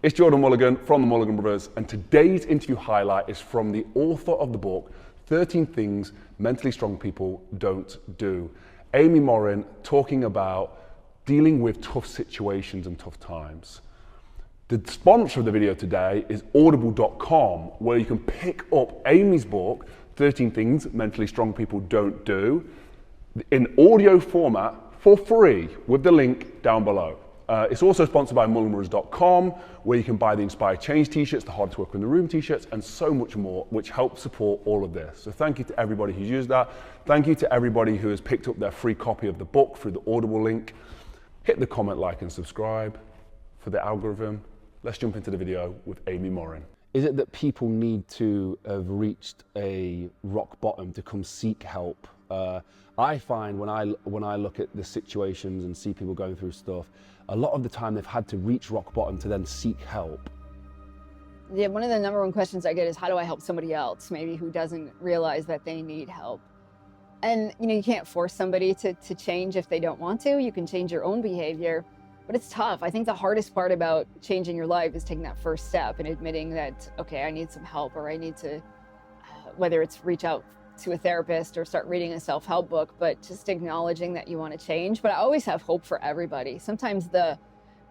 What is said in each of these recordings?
It's Jordan Mulligan from the Mulliganbrothers, and today's interview highlight is from the author of the book, 13 Things Mentally Strong People Don't Do. Amy Morin, talking about dealing with tough situations and tough times. The sponsor of the video today is audible.com, where you can pick up Amy's book, 13 Things Mentally Strong People Don't Do, in audio format for free with the link down below. It's also sponsored by Mulliganbrothers.com, where you can buy the Inspire Change t-shirts, the Hard to Work in the Room t-shirts, and so much more, which helps support all of this. So thank you to everybody who's used that. Thank you to everybody who has picked up their free copy of the book through the Audible link. Hit the comment, like, and subscribe for the algorithm. Let's jump into the video with Amy Morin. Is it that people need to have reached a rock bottom to come seek help? I find when I look at the situations and see people going through stuff, a lot of the time they've had to reach rock bottom to then seek help. Yeah, one of the number one questions I get is, how do I help somebody else, maybe who doesn't realize that they need help? And you can't force somebody to change if they don't want to. You can change your own behavior, but it's tough. I think the hardest part about changing your life is taking that first step and admitting that, okay, I need some help, or I need to, whether it's reach out to a therapist or start reading a self-help book, but just acknowledging that you want to change. But I always have hope for everybody. Sometimes the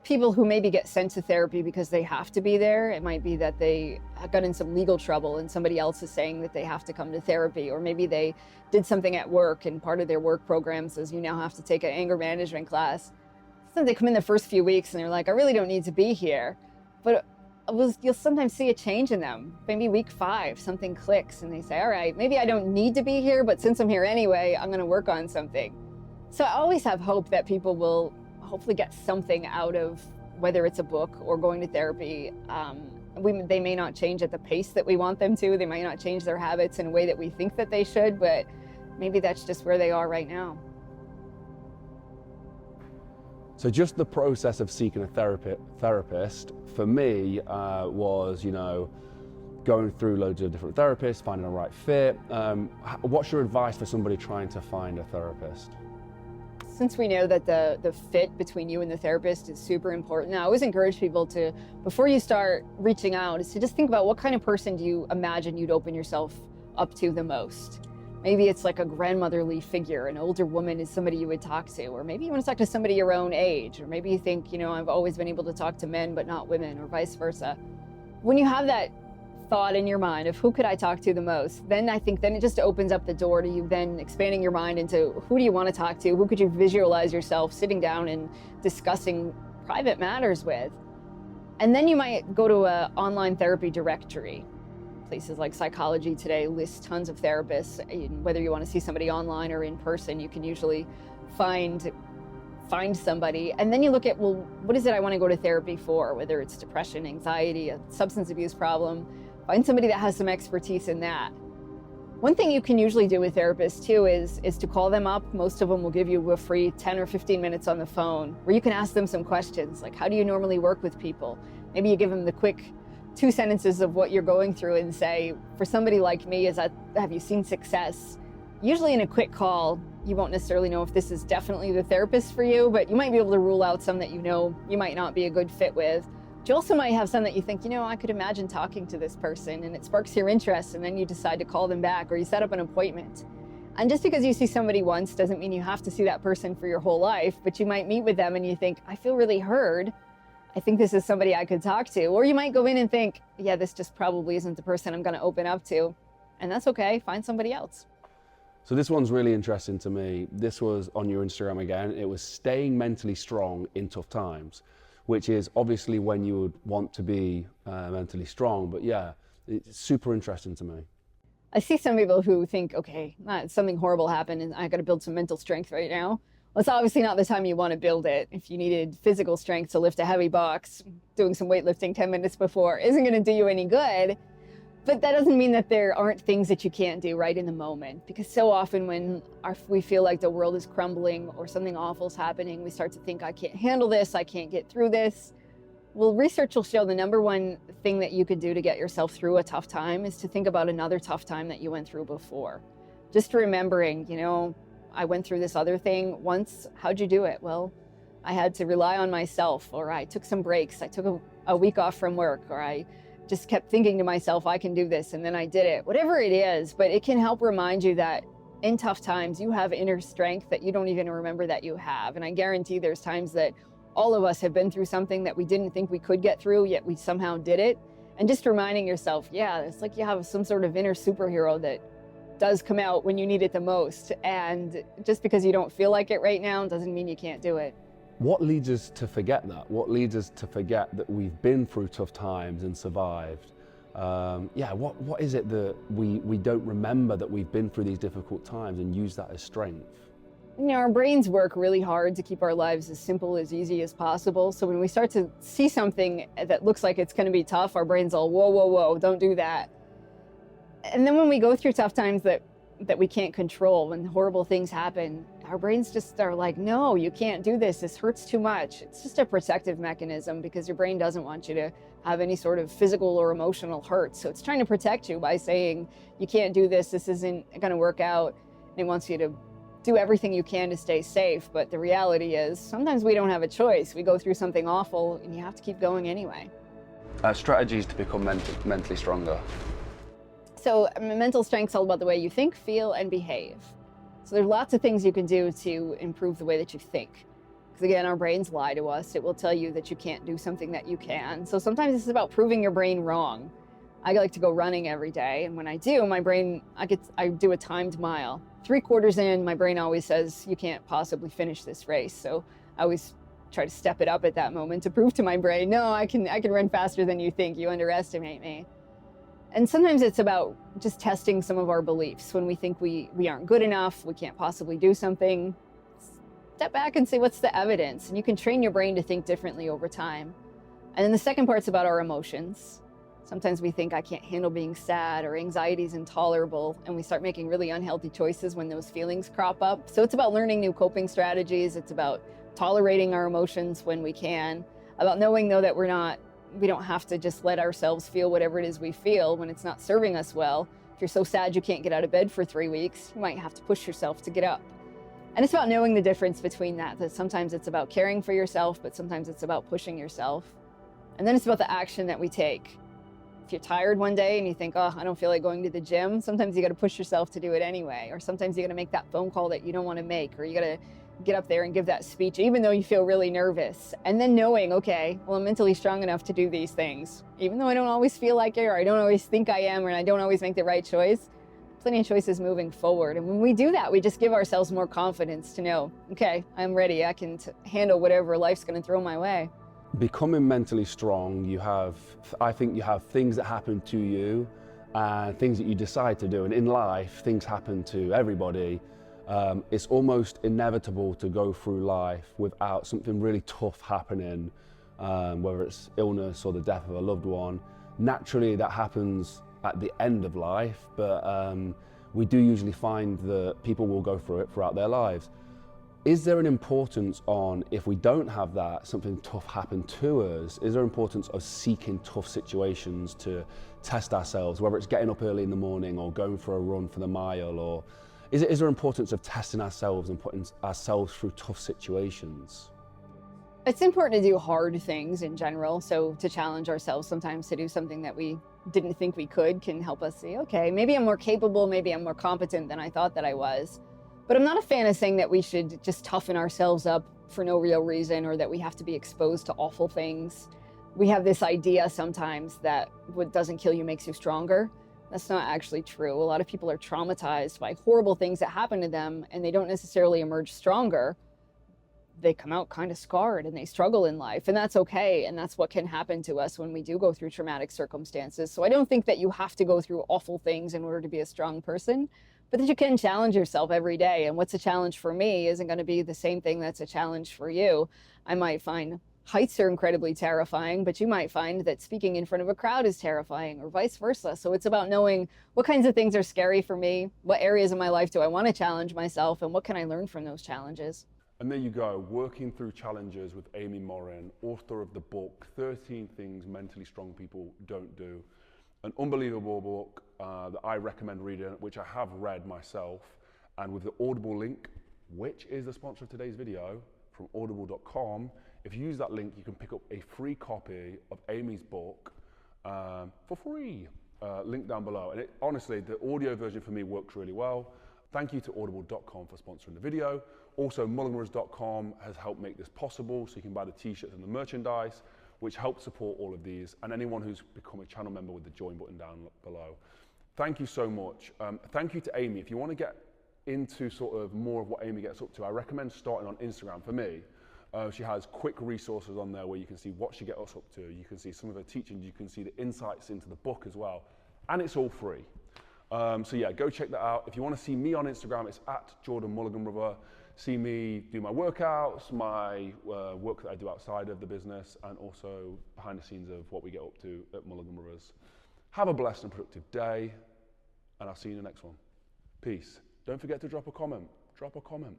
people who maybe get sent to therapy because they have to be there, it might be that they got in some legal trouble and somebody else is saying that they have to come to therapy, or maybe they did something at work and part of their work program says you now have to take an anger management class. So they come in the first few weeks and they're like, I really don't need to be here. But you'll sometimes see a change in them. Maybe week 5, something clicks and they say, all right, maybe I don't need to be here, but since I'm here anyway, I'm gonna work on something. So I always have hope that people will hopefully get something out of, whether it's a book or going to therapy. They may not change at the pace that we want them to. They might not change their habits in a way that we think that they should, but maybe that's just where they are right now. So just the process of seeking a therapist for me was, going through loads of different therapists, finding a right fit. What's your advice for somebody trying to find a therapist? Since we know that the fit between you and the therapist is super important, I always encourage people to, before you start reaching out, is to just think about what kind of person do you imagine you'd open yourself up to the most. Maybe it's like a grandmotherly figure, an older woman is somebody you would talk to, or maybe you want to talk to somebody your own age, or maybe you think, I've always been able to talk to men but not women, or vice versa. When you have that thought in your mind of who could I talk to the most, then I think it just opens up the door to you then expanding your mind into who do you want to talk to, who could you visualize yourself sitting down and discussing private matters with. And then you might go to an online therapy directory. Places like Psychology Today list tons of therapists. Whether you want to see somebody online or in person, you can usually find somebody. And then you look at, well, what is it I want to go to therapy for? Whether it's depression, anxiety, a substance abuse problem, find somebody that has some expertise in that. One thing you can usually do with therapists too is to call them up. Most of them will give you a free 10 or 15 minutes on the phone where you can ask them some questions like, how do you normally work with people? Maybe you give them the quick 2 sentences of what you're going through and say, for somebody like me, have you seen success? Usually in a quick call, you won't necessarily know if this is definitely the therapist for you, but you might be able to rule out some that you might not be a good fit with. But you also might have some that you think, I could imagine talking to this person, and it sparks your interest, and then you decide to call them back or you set up an appointment. And just because you see somebody once doesn't mean you have to see that person for your whole life, but you might meet with them and you think, I feel really heard. I think this is somebody I could talk to. Or you might go in and think, yeah, this just probably isn't the person I'm going to open up to. And that's okay, find somebody else. So this one's really interesting to me. This was on your Instagram again. It was staying mentally strong in tough times, which is obviously when you would want to be mentally strong. But yeah, it's super interesting to me. I see some people who think, okay, something horrible happened and I got to build some mental strength right now. Well, it's obviously not the time you want to build it. If you needed physical strength to lift a heavy box, doing some weightlifting 10 minutes before isn't going to do you any good. But that doesn't mean that there aren't things that you can't do right in the moment. Because so often when we feel like the world is crumbling or something awful is happening, we start to think, I can't handle this, I can't get through this. Well, research will show the number one thing that you could do to get yourself through a tough time is to think about another tough time that you went through before. Just remembering, I went through this other thing once. How'd you do it? Well, I had to rely on myself, or I took some breaks. I took a week off from work, or I just kept thinking to myself, I can do this, and then I did it. Whatever it is, but it can help remind you that in tough times, you have inner strength that you don't even remember that you have. And I guarantee there's times that all of us have been through something that we didn't think we could get through, yet we somehow did it. And just reminding yourself, yeah, it's like you have some sort of inner superhero that does come out when you need it the most. And just because you don't feel like it right now doesn't mean you can't do it. What leads us to forget that? What leads us to forget that we've been through tough times and survived? What is it that we don't remember that we've been through these difficult times and use that as strength? You know, our brains work really hard to keep our lives as simple, as easy as possible. So when we start to see something that looks like it's going to be tough, our brain's all, whoa, whoa, whoa, don't do that. And then when we go through tough times that we can't control, when horrible things happen, our brains just are like, no, you can't do this. This hurts too much. It's just a protective mechanism because your brain doesn't want you to have any sort of physical or emotional hurt. So it's trying to protect you by saying, you can't do this. This isn't going to work out. And it wants you to do everything you can to stay safe. But the reality is sometimes we don't have a choice. We go through something awful and you have to keep going anyway. Strategies to become mentally stronger. So mental strength is all about the way you think, feel, and behave. So there's lots of things you can do to improve the way that you think. Because again, our brains lie to us. It will tell you that you can't do something that you can. So sometimes it's about proving your brain wrong. I like to go running every day, and when I do, my brain, I do a timed mile. 3/4 in, my brain always says, you can't possibly finish this race. So I always try to step it up at that moment to prove to my brain, no, I can run faster than you think. You underestimate me. And sometimes it's about just testing some of our beliefs. When we think we aren't good enough, we can't possibly do something, step back and say, what's the evidence? And you can train your brain to think differently over time. And then the second part's about our emotions. Sometimes we think I can't handle being sad, or anxiety is intolerable, and we start making really unhealthy choices when those feelings crop up. So it's about learning new coping strategies. It's about tolerating our emotions when we can, about knowing though that we don't have to just let ourselves feel whatever it is we feel when it's not serving us well. If you're so sad you can't get out of bed for 3 weeks, you might have to push yourself to get up. And it's about knowing the difference between that sometimes it's about caring for yourself, but sometimes it's about pushing yourself. And then it's about the action that we take. If you're tired one day and you think, oh, I don't feel like going to the gym, sometimes you got to push yourself to do it anyway. Or sometimes you got to make that phone call that you don't want to make, or you got to get up there and give that speech, even though you feel really nervous. And then knowing, okay, well, I'm mentally strong enough to do these things. Even though I don't always feel like it, or I don't always think I am, or I don't always make the right choice, plenty of choices moving forward. And when we do that, we just give ourselves more confidence to know, okay, I'm ready. I can handle whatever life's going to throw my way. Becoming mentally strong, I think you have things that happen to you and things that you decide to do. And in life, things happen to everybody. It's almost inevitable to go through life without something really tough happening, whether it's illness or the death of a loved one. Naturally, that happens at the end of life, but we do usually find that people will go through it throughout their lives. Is there an importance on, if we don't have that, something tough happen to us, is there importance of seeking tough situations to test ourselves, whether it's getting up early in the morning or going for a run for the mile, or is there importance of testing ourselves and putting ourselves through tough situations? It's important to do hard things in general. So to challenge ourselves sometimes to do something that we didn't think we could can help us see, okay, maybe I'm more capable, maybe I'm more competent than I thought that I was. But I'm not a fan of saying that we should just toughen ourselves up for no real reason, or that we have to be exposed to awful things. We have this idea sometimes that what doesn't kill you makes you stronger. That's not actually true. A lot of people are traumatized by horrible things that happen to them, and they don't necessarily emerge stronger. They come out kind of scarred and they struggle in life, and that's okay. And that's what can happen to us when we do go through traumatic circumstances. So I don't think that you have to go through awful things in order to be a strong person, but that you can challenge yourself every day. And what's a challenge for me isn't going to be the same thing that's a challenge for you. I might find heights are incredibly terrifying, but you might find that speaking in front of a crowd is terrifying, or vice versa. So it's about knowing what kinds of things are scary for me, what areas of my life do I want to challenge myself, and what can I learn from those challenges. And there you go, working through challenges with Amy Morin, author of the book, 13 Things Mentally Strong People Don't Do. An unbelievable book that I recommend reading, which I have read myself. And with the Audible link, which is the sponsor of today's video, from audible.com, If you use that link, you can pick up a free copy of Amy's book for free. Link down below. And honestly, the audio version for me works really well. Thank you to audible.com for sponsoring the video. Also, Mulliganbrothers.com has helped make this possible, so you can buy the t-shirts and the merchandise, which helps support all of these, and anyone who's become a channel member with the join button down below. Thank you so much. Thank you to Amy. If you want to get into sort of more of what Amy gets up to, I recommend starting on Instagram. For me, she has quick resources on there where you can see what she gets up to. You can see some of her teaching. You can see the insights into the book as well. And it's all free. So yeah, go check that out. If you want to see me on Instagram, it's at Jordan Mulliganbrother. See me do my workouts, my work that I do outside of the business, and also behind the scenes of what we get up to at Mulligan Brothers. Have a blessed and productive day, and I'll see you in the next one. Peace. Don't forget to drop a comment. Drop a comment.